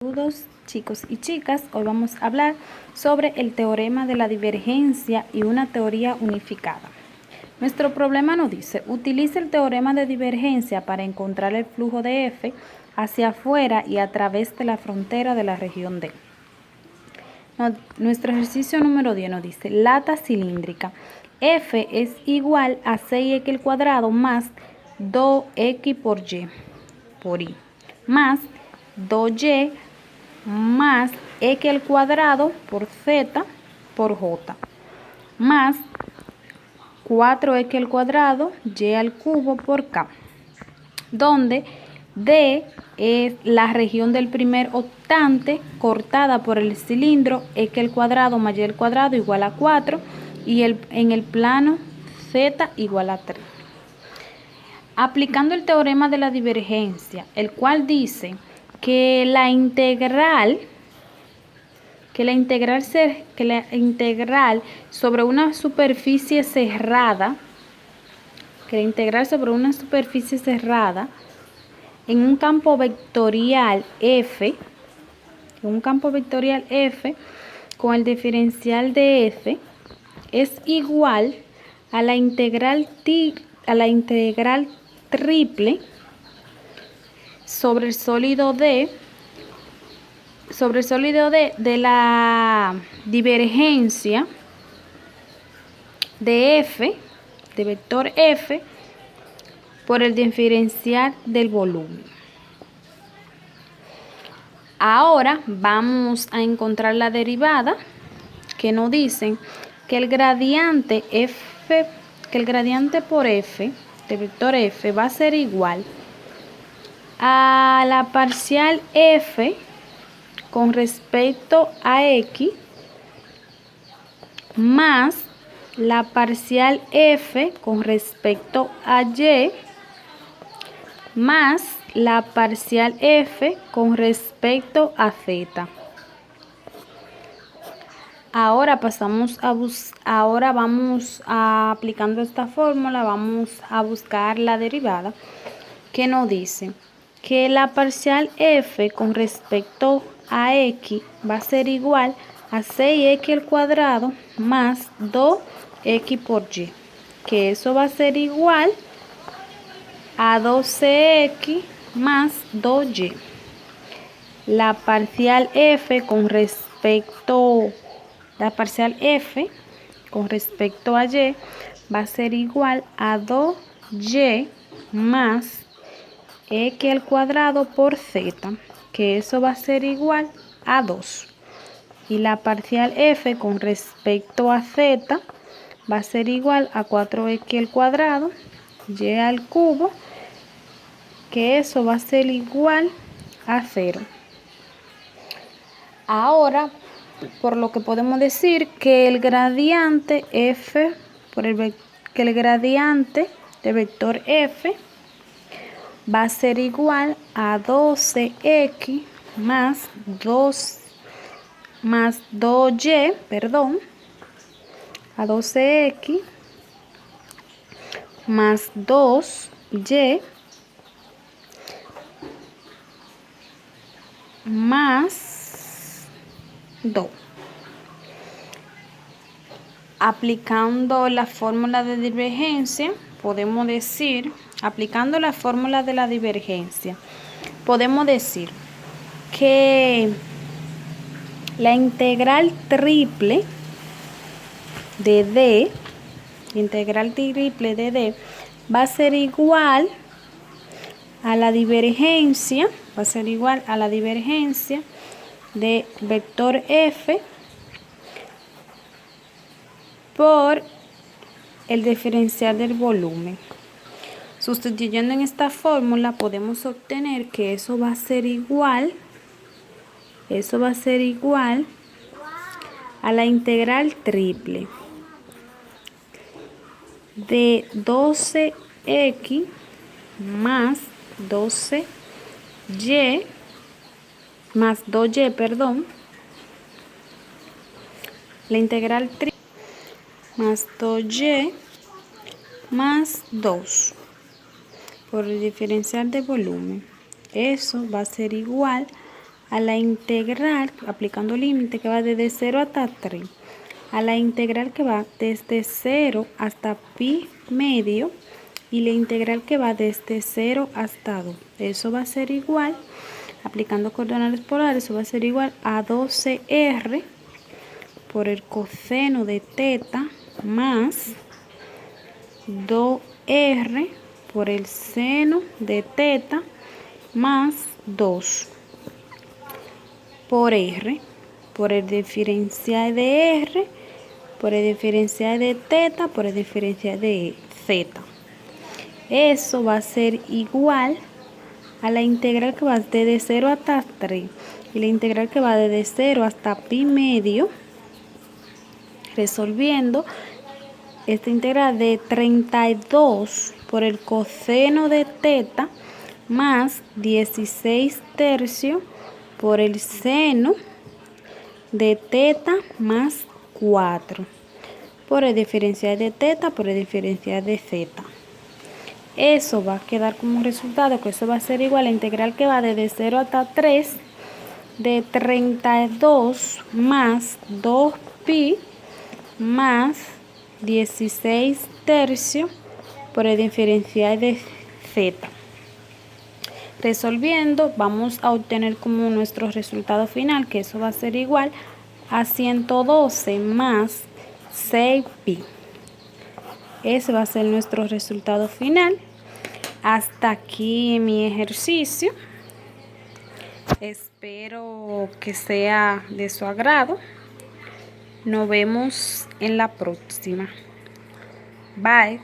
Saludos chicos y chicas, hoy vamos a hablar sobre el teorema de la divergencia y una teoría unificada. Nuestro problema nos dice, utiliza el teorema de divergencia para encontrar el flujo de F hacia afuera y a través de la frontera de la región D. Nuestro ejercicio número 10 nos dice, lata cilíndrica, F es igual a 6x al cuadrado más 2x por y por i, más 2y más x al cuadrado por z por j, más 4x al cuadrado y al cubo por k, donde D es la región del primer octante cortada por el cilindro x al cuadrado más y al cuadrado igual a 4 y en el plano z igual a 3. Aplicando el teorema de la divergencia, el cual dice que la integral sobre una superficie cerrada, en un campo vectorial F, con el diferencial de F es igual a la integral triple sobre el sólido D de la divergencia de F, de vector F, por el diferencial del volumen. Ahora vamos a encontrar la derivada, que nos dicen que el gradiente por F, de vector F, va a ser igual a la parcial F con respecto a X más la parcial F con respecto a Y más la parcial F con respecto a Z. Ahora aplicando esta fórmula, vamos a buscar la derivada, que nos dice que la parcial F con respecto a X va a ser igual a 6x al cuadrado más 2x por y, que eso va a ser igual a 12x más 2y. La parcial F con respecto a y va a ser igual a 2y más x al cuadrado por z, que eso va a ser igual a 2. Y la parcial F con respecto a z va a ser igual a 4x al cuadrado y al cubo, que eso va a ser igual a 0. Ahora, por lo que podemos decir que el gradiente de vector F va a ser igual a 12x más 2y, a 12x más 2y más 2. Aplicando la fórmula de divergencia, podemos decir, podemos decir que la integral triple de D va a ser igual a la divergencia, de vector F por el diferencial del volumen. Sustituyendo en esta fórmula podemos obtener que eso va a ser igual a la integral triple de 12x más 2y, la integral triple más 2y más 2 por el diferencial de volumen. Eso va a ser igual a la integral, aplicando límite, que va desde 0 hasta 3, a la integral que va desde 0 hasta pi medio, y la integral que va desde 0 hasta 2. Eso va a ser igual, aplicando coordenadas polares, eso va a ser igual a 12r por el coseno de teta más 2r por el seno de teta más 2 por r, por el diferencial de r, por el diferencial de teta, por el diferencial de z. Eso va a ser igual a la integral que va desde 0 hasta 3 y la integral que va desde 0 hasta pi medio, resolviendo esta integral de 32 por el coseno de teta más 16 tercios por el seno de teta más 4 por el diferencial de teta por el diferencial de z. Eso va a quedar como resultado que eso va a ser igual a la integral que va desde 0 hasta 3 de 32 más 2pi más 16 tercios por el diferencial de z. Resolviendo, vamos a obtener como nuestro resultado final, que eso va a ser igual a 112 más 6pi. Ese va a ser nuestro resultado final. Hasta aquí mi ejercicio. Espero que sea de su agrado. Nos vemos en la próxima. Bye.